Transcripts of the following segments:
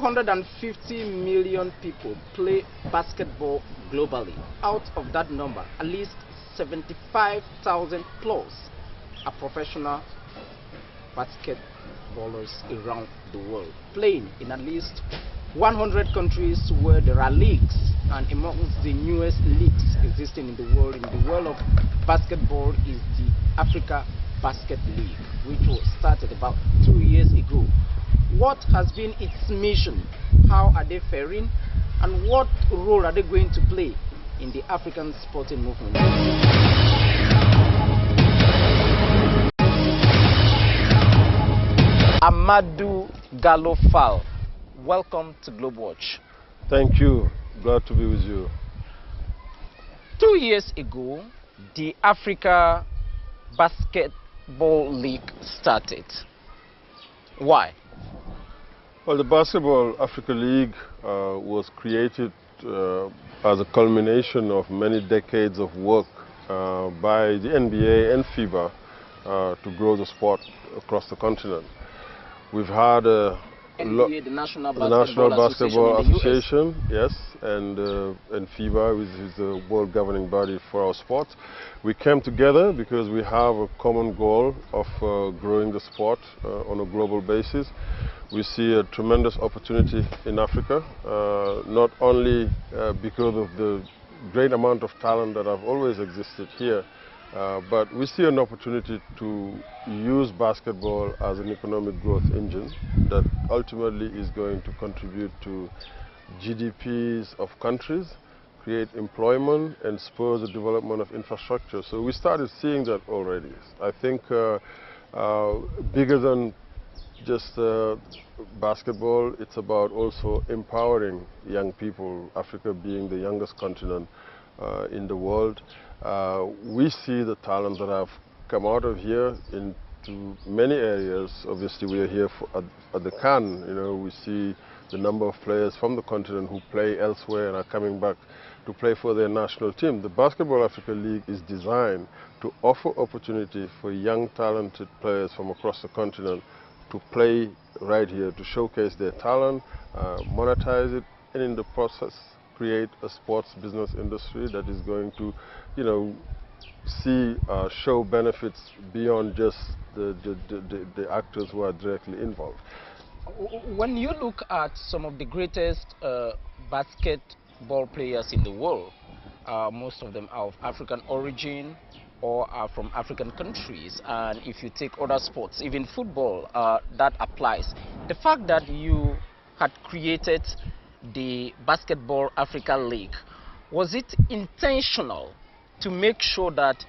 450 million people play basketball globally. Out of that number, at least 75,000 plus are professional basketballers around the world, playing in at least 100 countries where there are leagues. And amongst the newest leagues existing in the world of basketball is the Africa Basket League, which was started about 2 years ago. What has been its mission? How are they faring? And what role are they going to play in the African sporting movement? Amadou Gallo, welcome to GlobeWatch. Thank you. Glad to be with you. 2 years ago, the Africa Basketball League started. Why? Well, the Basketball Africa League was created as a culmination of many decades of work by the NBA and FIBA to grow the sport across the continent. We've had NBA, the National Basketball Association, yes, and FIBA, which is the world governing body for our sport. We came together because we have a common goal of growing the sport on a global basis. We see a tremendous opportunity in Africa, not only because of the great amount of talent that have always existed here, but we see an opportunity to use basketball as an economic growth engine that ultimately is going to contribute to GDPs of countries, create employment, and spur the development of infrastructure. So we started seeing that already. I think bigger than just basketball, it's about also empowering young people, Africa being the youngest continent in the world. We see the talent that have come out of here into many areas. Obviously, we are here at the CAN. You know, we see the number of players from the continent who play elsewhere and are coming back to play for their national team. The Basketball Africa League is designed to offer opportunity for young, talented players from across the continent to play right here, to showcase their talent, monetize it, and in the process create a sports business industry that is going to, you know, see show benefits beyond just the actors who are directly involved. When you look at some of the greatest basketball players in the world, most of them are of African origin or are from African countries, and if you take other sports, even football, that applies. The fact that you had created the Basketball Africa League, was it intentional to make sure that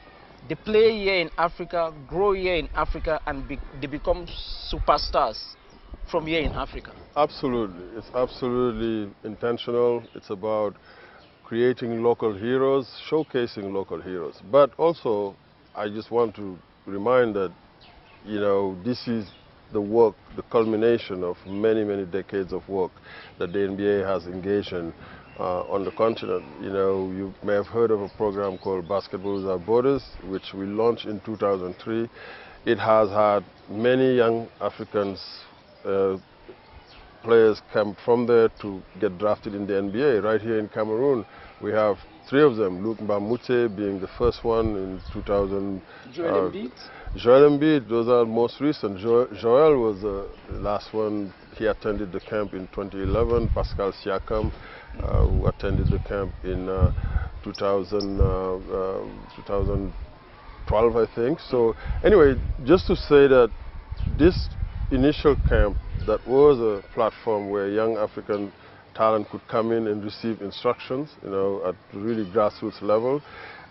they play here in Africa, grow here in Africa, and they become superstars from here in Africa? Absolutely. It's absolutely intentional. It's about creating local heroes, showcasing local heroes. But also, I just want to remind that, you know, this is the work, the culmination of many, many decades of work that the NBA has engaged in on the continent. You know, you may have heard of a program called Basketball Without Borders, which we launched in 2003. It has had many young Africans, players come from there to get drafted in the NBA. Right here in Cameroon, we have 3 of them, Luke Mbamute being the first one in 2000. Joel Embiid? Joel Embiid, those are most recent. Joel was the last one. He attended the camp in 2011. Pascal Siakam, who attended the camp in 2012, I think. So anyway, just to say that this initial camp, that was a platform where young African talent could come in and receive instructions, you know, at really grassroots level.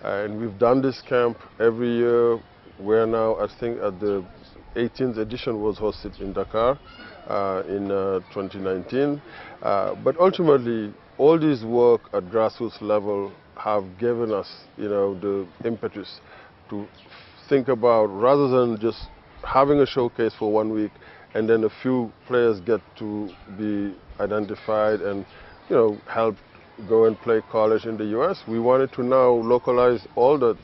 And we've done this camp every year. We're now, I think, at the 18th edition was hosted in Dakar in 2019. But ultimately, all this work at grassroots level have given us, you know, the impetus to think about, rather than just having a showcase for 1 week and then a few players get to be identified and, you know, help go and play college in the US. We wanted to now localize all those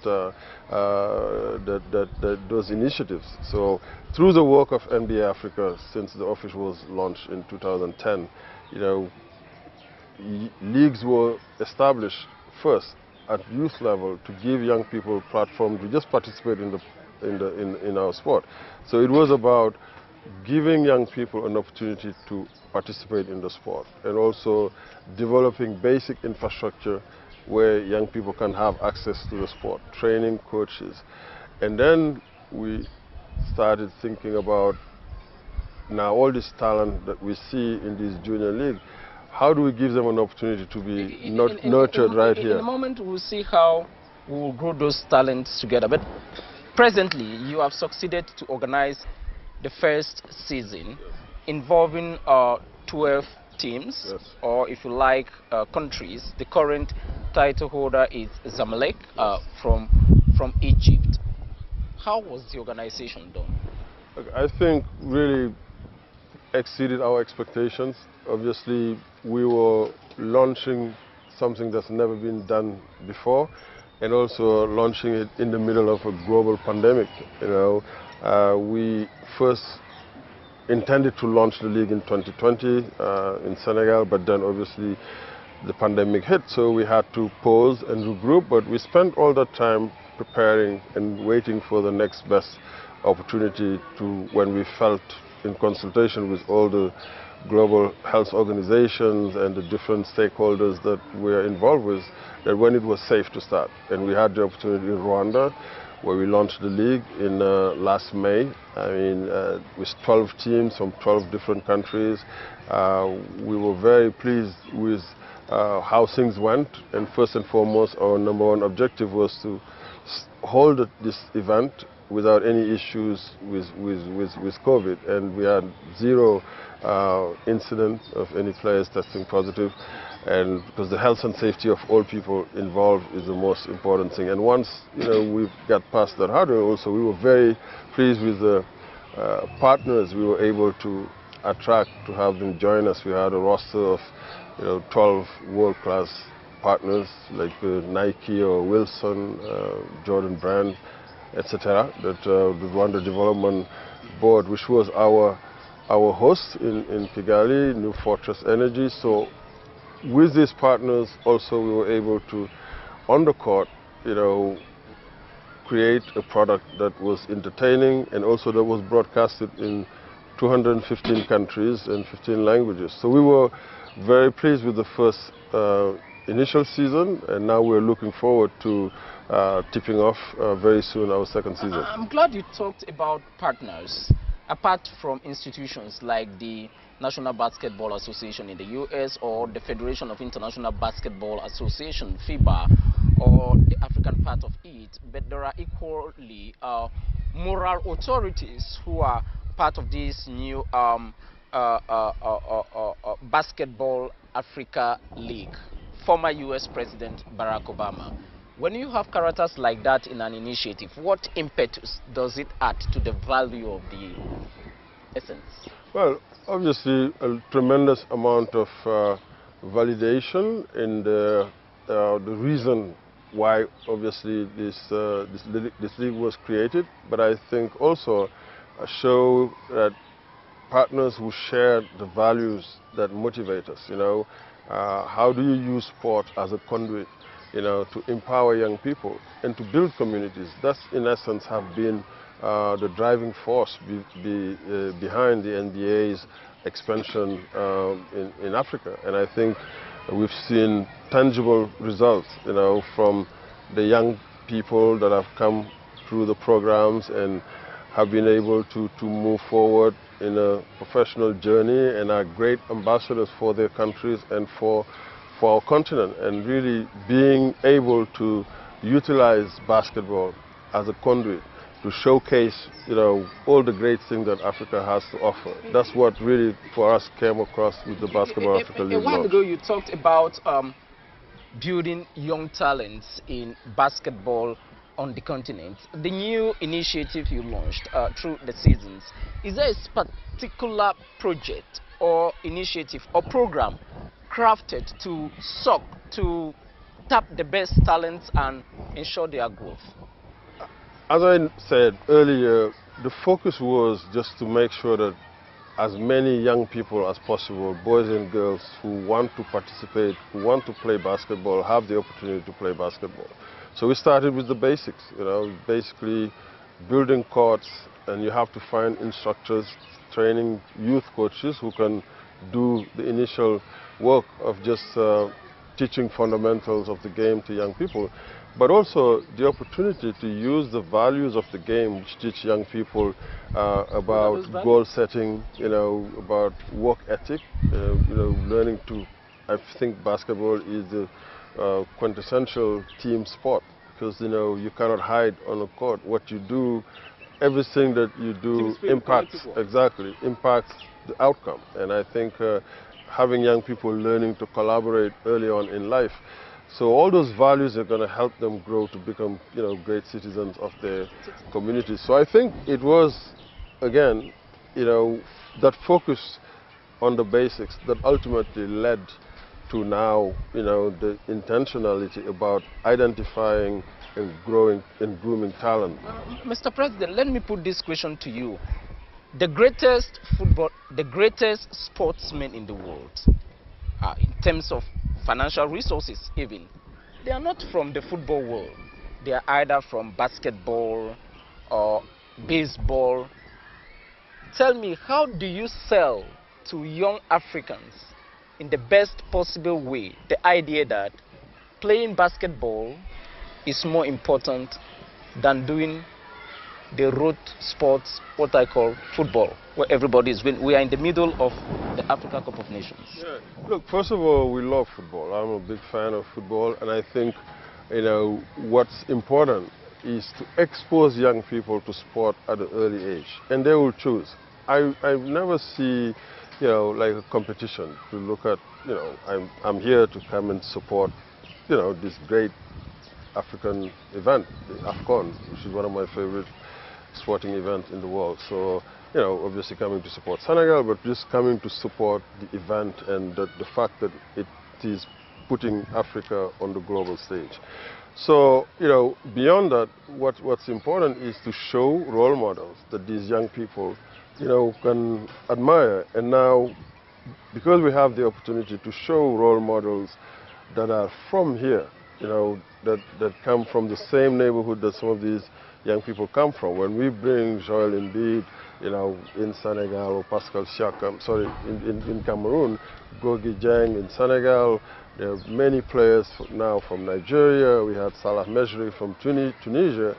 initiatives. So through the work of NBA Africa, since the office was launched in 2010, you know, leagues were established first at youth level to give young people a platform to just participate in our sport. So it was about giving young people an opportunity to participate in the sport and also developing basic infrastructure where young people can have access to the sport, training coaches. And then we started thinking about now all this talent that we see in this junior league, how do we give them an opportunity to be nurtured right here? In a moment we'll see how we will grow those talents together. But presently you have succeeded to organize the first season involving 12 teams, or if you like, countries. The current title holder is Zamalek from Egypt. How was the organization done? I think really exceeded our expectations. Obviously, we were launching something that's never been done before, and also launching it in the middle of a global pandemic. You know, we first intended to launch the league in 2020 in Senegal, but then obviously the pandemic hit, so we had to pause and regroup. But we spent all that time preparing and waiting for the next best opportunity to, when we felt in consultation with all the global health organizations and the different stakeholders that we're involved with, that when it was safe to start. And we had the opportunity in Rwanda, where we launched the league in last May. I mean, with 12 teams from 12 different countries. We were very pleased with how things went. And first and foremost, our number one objective was to hold this event without any issues with COVID. And we had zero incident of any players testing positive. And because the health and safety of all people involved is the most important thing. And once we got past that hurdle, also we were very pleased with the partners we were able to attract to have them join us. We had a roster of 12 world-class partners like Nike or Wilson, Jordan Brand, etc. That the Rwanda Development Board, which was our host in Kigali, New Fortress Energy. So with these partners also we were able to, on the court, create a product that was entertaining and also that was broadcasted in 215 countries and 15 languages. So we were very pleased with the first initial season, and now we're looking forward to tipping off very soon our second season. I'm glad you talked about partners. Apart from institutions like the National Basketball Association in the US or the Federation of International Basketball Association, FIBA, or the African part of it, but there are equally moral authorities who are part of this new Basketball Africa League. Former US President Barack Obama. When you have characters like that in an initiative, what impetus does it add to the value of the essence? Well, obviously a tremendous amount of validation in the reason why obviously this league was created, but I think also show that partners who share the values that motivate us. How do you use sport as a conduit to empower young people and to build communities? That's in essence have been the driving force behind the NBA's expansion in Africa. And I think we've seen tangible results from the young people that have come through the programs and have been able to move forward in a professional journey and are great ambassadors for their countries and for our continent, and really being able to utilize basketball as a conduit to showcase all the great things that Africa has to offer. That's what really for us came across with the Basketball Africa League. A while ago you talked about building young talents in basketball on the continent. The new initiative you launched through the seasons, is there a particular project or initiative or program crafted to suck to tap the best talents and ensure their growth? As I said earlier, the focus was just to make sure that as many young people as possible, boys and girls who want to participate, who want to play basketball, have the opportunity to play basketball. So we started with the basics, basically building courts, and you have to find instructors, training youth coaches who can do the initial work of just teaching fundamentals of the game to young people, but also the opportunity to use the values of the game, which teach young people about goal setting, about work ethic, learning to. I think basketball is the quintessential team sport because you cannot hide on a court. What you do, everything that you do impacts the outcome, and I think having young people learning to collaborate early on in life. So all those values are going to help them grow to become, great citizens of their communities. So I think it was, again, that focus on the basics that ultimately led to now, the intentionality about identifying and growing and grooming talent. Mr. President, let me put this question to you. The greatest sportsmen in the world, in terms of financial resources even, they are not from the football world. They are either from basketball or baseball. Tell me, how do you sell to young Africans in the best possible way the idea that playing basketball is more important than doing the road sports, what I call football, where everybody is winning? We are in the middle of the Africa Cup of Nations. Yeah. Look, first of all, we love football. I'm a big fan of football, and I think, what's important is to expose young people to sport at an early age, and they will choose. I never see, like a competition to look at. I'm here to come and support, this great African event, the AFCON, which is one of my favorite sporting events in the world. So, obviously coming to support Senegal, but just coming to support the event and the fact that it is putting Africa on the global stage. So, beyond that, what's important is to show role models that these young people, can admire. And now, because we have the opportunity to show role models that are from here, that come from the same neighborhood that some of these young people come from. When we bring Joel Embiid, in Senegal, or Pascal Siakam, sorry, in Cameroon, Gorgui Dieng in Senegal, there are many players now from Nigeria. We had Salah Mejri from Tunisia.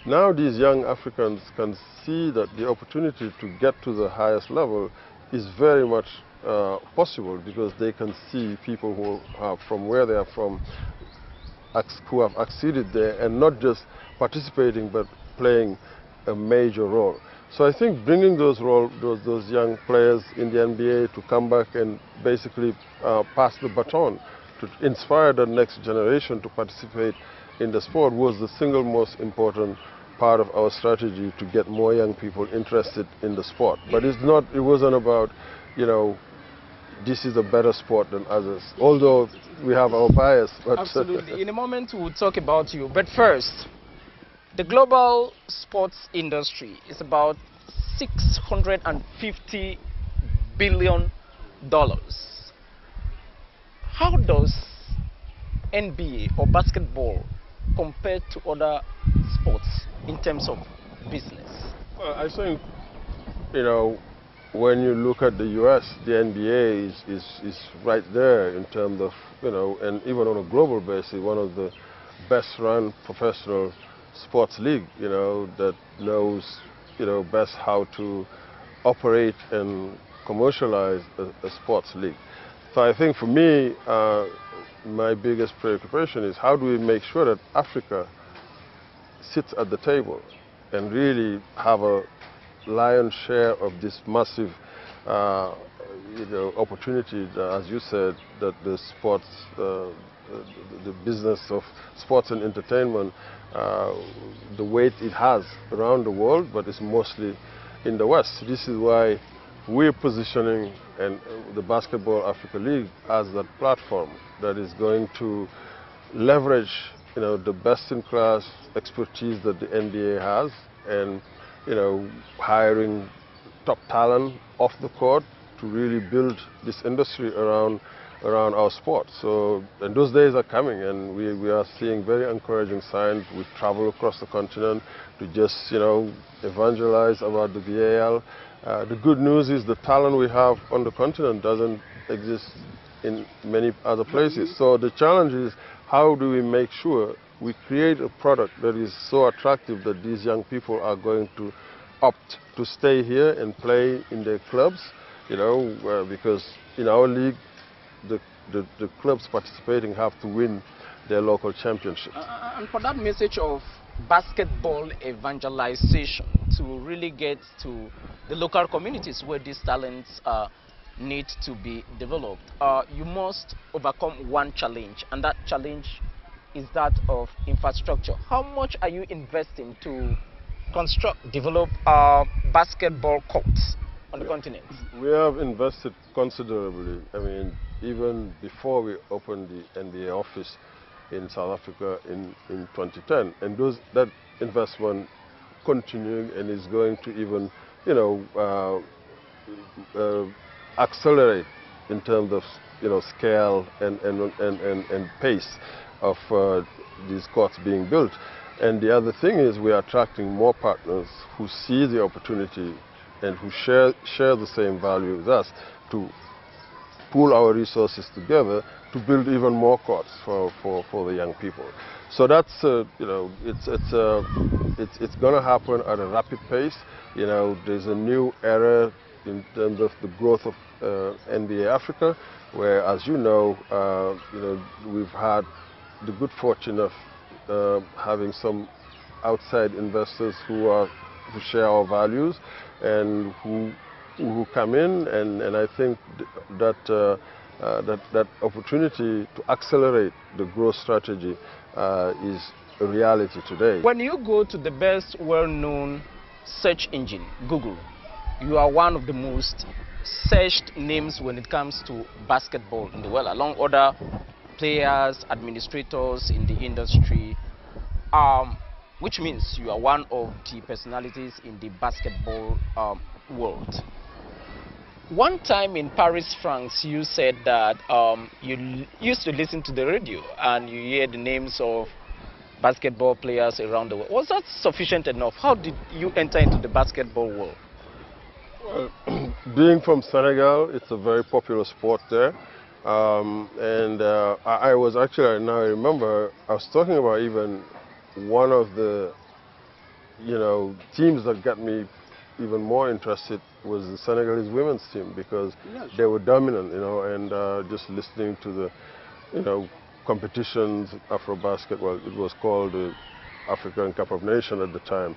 Now these young Africans can see that the opportunity to get to the highest level is very much possible, because they can see people who are from where they are from, who have acceded there, and not just participating but playing a major role. So I think bringing those young players in the NBA to come back and basically pass the baton to inspire the next generation to participate in the sport was the single most important part of our strategy to get more young people interested in the sport. But it wasn't about, this is a better sport than others, although we have our bias. But absolutely. In a moment we'll talk about you. But first, the global sports industry is about $650 billion. How does NBA or basketball compare to other sports in terms of business? Well, I think, when you look at the US, the NBA is right there in terms of, and even on a global basis, one of the best run professional sports league, that knows, best how to operate and commercialize a sports league. So I think for me, my biggest preoccupation is how do we make sure that Africa sits at the table and really have a lion's share of this massive opportunity, as you said, that the sports, the business of sports and entertainment, the weight it has around the world, but it's mostly in the West. This is why we're positioning the Basketball Africa League as that platform that is going to leverage, the best-in-class expertise that the NBA has, and, hiring top talent off the court to really build this industry around our sport. So, and those days are coming, and we are seeing very encouraging signs. We travel across the continent to just, evangelize about the BAL. The good news is the talent we have on the continent doesn't exist in many other places. So the challenge is, how do we make sure we create a product that is so attractive that these young people are going to opt to stay here and play in their clubs, because in our league, the clubs participating have to win their local championships. And for that message of basketball evangelization to really get to the local communities where these talents need to be developed, you must overcome one challenge, and that challenge is that of infrastructure. How much are you investing to develop basketball courts on the continent? We have invested considerably. I mean, even before we opened the NBA office in South Africa in 2010, and that investment continuing and is going to even, accelerate in terms of, scale and pace of these courts being built. And the other thing is, we are attracting more partners who see the opportunity and who share the same value with us, to pool our resources together to build even more courts for the young people. So that's it's going to happen at a rapid pace. There's a new era in terms of the growth of NBA Africa, where, as we've had the good fortune of having some outside investors who share our values and who come in, and I think that opportunity to accelerate the growth strategy is a reality today. When you go to the best well-known search engine, Google, you are one of the most searched names when it comes to basketball in the world, along other players, administrators in the industry, which means you are one of the personalities in the basketball world. One time in Paris, France, you said that you used to listen to the radio and you hear the names of basketball players around the world. Was that sufficient enough? How did you enter into the basketball world? Well, being from Senegal, it's a very popular sport there. I was actually, now I remember, I was talking about even one of the, teams that got me even more interested was the Senegalese women's team, because they were dominant, and just listening to the, competitions, Afro-basket, well, it was called the African Cup of Nations at the time,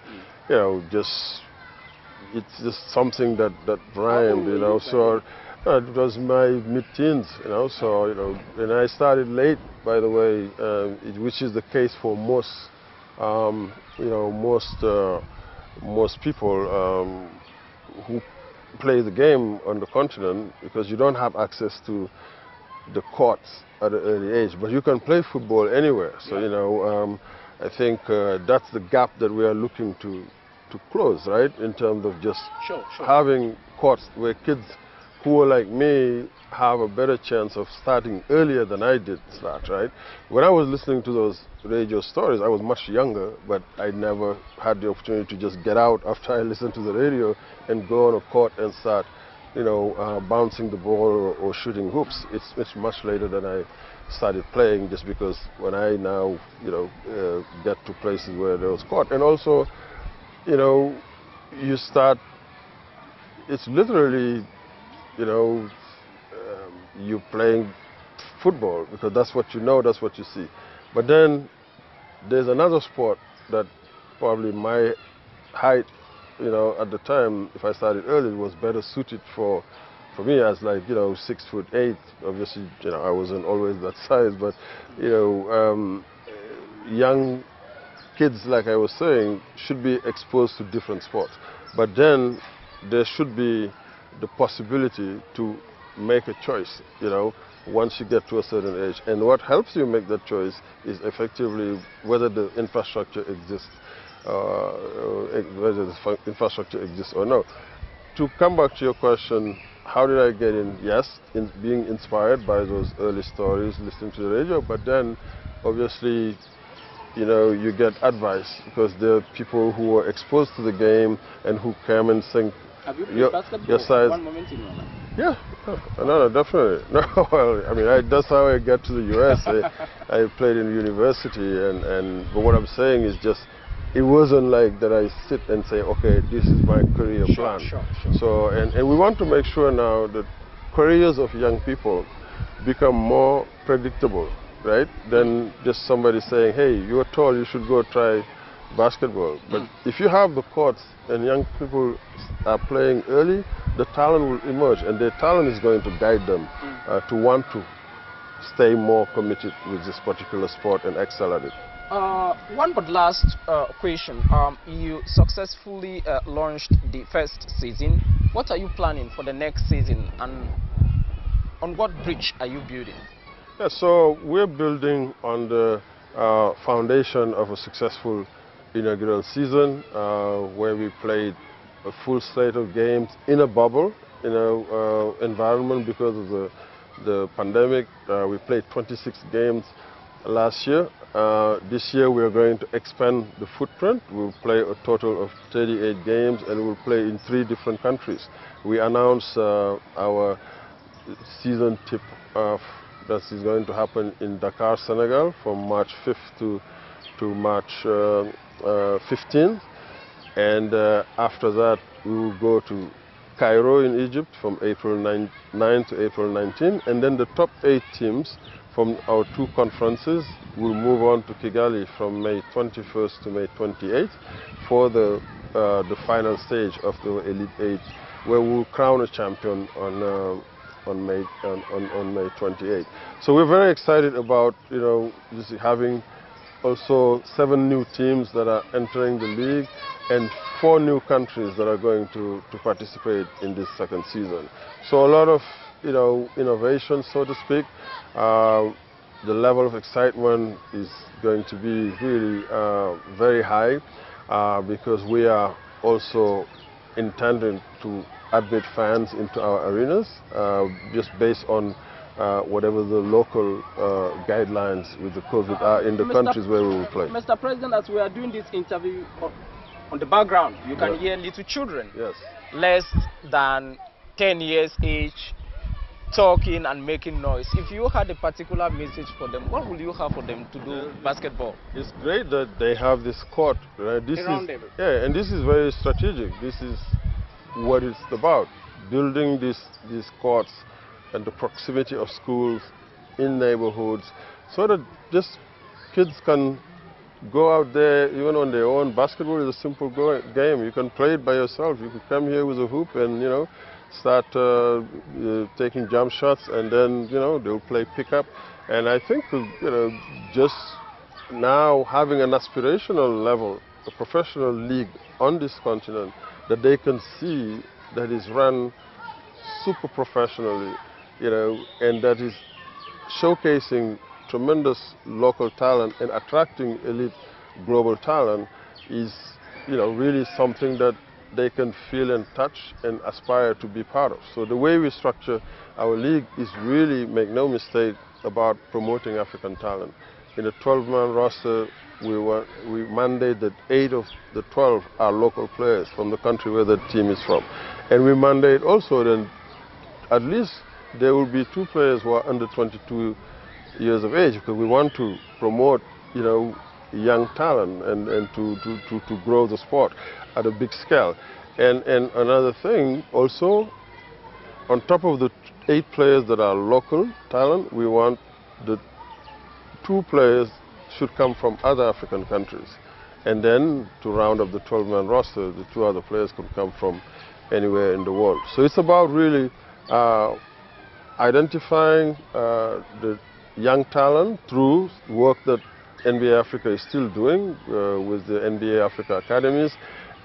it's just something that rhymed, so it was my mid-teens, so, and I started late, by the way, which is the case for most, most people who play the game on the continent, because you don't have access to the courts at an early age, but you can play football anywhere. So, I think that's the gap that we are looking to close, right? In terms of just having courts where kids who are like me have a better chance of starting earlier than I did start, right? When I was listening to those radio stories, I was much younger, but I never had the opportunity to just get out after I listened to the radio and go on a court and start, bouncing the ball or shooting hoops. It's much later than I started playing, just because when I now, get to places where there was court. And also, you start, it's literally, you playing football, because that's what you know, that's what you see. But then there's another sport that probably my height, at the time, if I started early, was better suited for me, as like, 6'8". Obviously, I wasn't always that size, but, young kids, like I was saying, should be exposed to different sports. But then there should be the possibility to make a choice, you know, once you get to a certain age. And what helps you make that choice is effectively whether the infrastructure exists, or no. To come back to your question, how did I get in? Yes, being inspired by those early stories, listening to the radio, but then obviously, you know, you get advice because there are people who are exposed to the game and who come and think, have you played basketball one moment in your life? Yeah, no, definitely. No, well, I mean, that's how I got to the US. I played in university, but what I'm saying is just, it wasn't like that I sit and say, okay, this is my career plan. Sure. So, and we want to make sure now that careers of young people become more predictable, right? Than just somebody saying, hey, you were told you should go try basketball. But if you have the courts and young people are playing early, the talent will emerge, and their talent is going to guide them to want to stay more committed with this particular sport and excel at it. One but last question. You successfully launched the first season. What are you planning for the next season, and on what bridge are you building? Yeah, so we're building on the foundation of a successful inaugural season where we played a full slate of games in a bubble, environment because of the pandemic. We played 26 games last year. This year we are going to expand the footprint. We'll play a total of 38 games, and we'll play in 3 different countries. We announced our season tip that is going to happen in Dakar, Senegal from March 5th to March 15th. And after that, we will go to Cairo in Egypt from April 9 to April 19. And then the top 8 teams from our 2 conferences will move on to Kigali from May 21st to May 28th for the final stage of the Elite 8, where we will crown a champion on May 28th. So we're very excited about, you know, just having also 7 new teams that are entering the league and 4 new countries that are going to participate in this second season. So a lot of, you know, innovation, so to speak. The level of excitement is going to be really very high because we are also intending to admit fans into our arenas just based on whatever the local guidelines with the COVID are in the countries where we will play. Mr. President, as we are doing this interview, on the background, you can hear little children, less than 10 years age, talking and making noise. If you had a particular message for them, what would you have for them to do basketball? It's great that they have this court, right? Yeah, and this is very strategic. This is what it's about, building these courts and the proximity of schools in neighborhoods so that just kids can go out there even on their own. Basketball is a simple game. You can play it by yourself. You can come here with a hoop and, you know, start taking jump shots, and then, you know, they'll play pickup. And I think, you know, just now having an aspirational level, a professional league on this continent that they can see that is run super professionally, you know, and that is showcasing tremendous local talent and attracting elite global talent is, you know, really something that they can feel and touch and aspire to be part of. So the way we structure our league is really, make no mistake, about promoting African talent. In the 12-man roster, we mandate that 8 of the 12 are local players from the country where the team is from. And we mandate also that at least there will be 2 players who are under 22 years of age, because we want to promote, you know, young talent and to grow the sport at a big scale. And another thing also, on top of the 8 players that are local talent, we want the 2 players should come from other African countries. And then to round up the 12-man roster, the 2 other players could come from anywhere in the world. So it's about really identifying the young talent through work that NBA Africa is still doing with the NBA Africa Academies,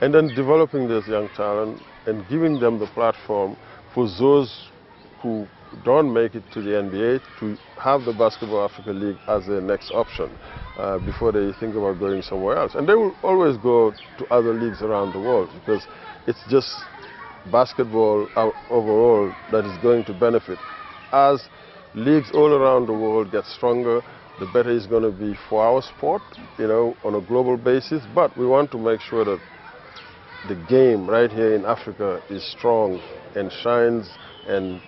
and then developing this young talent and giving them the platform for those who don't make it to the NBA to have the Basketball Africa League as their next option before they think about going somewhere else. And they will always go to other leagues around the world, because it's just basketball overall that is going to benefit. As leagues all around the world get stronger, the better it's going to be for our sport, you know, on a global basis. But we want to make sure that the game right here in Africa is strong and shines and,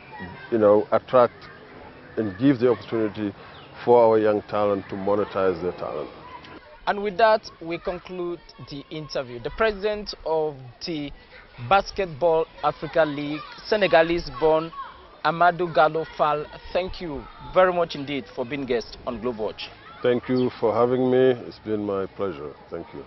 you know, attract and give the opportunity for our young talent to monetize their talent. And with that, we conclude the interview. The president of the Basketball Africa League, Senegalese-born Amadou Gallo Fall, thank you very much indeed for being guest on GlobeWatch. Thank you for having me. It's been my pleasure. Thank you.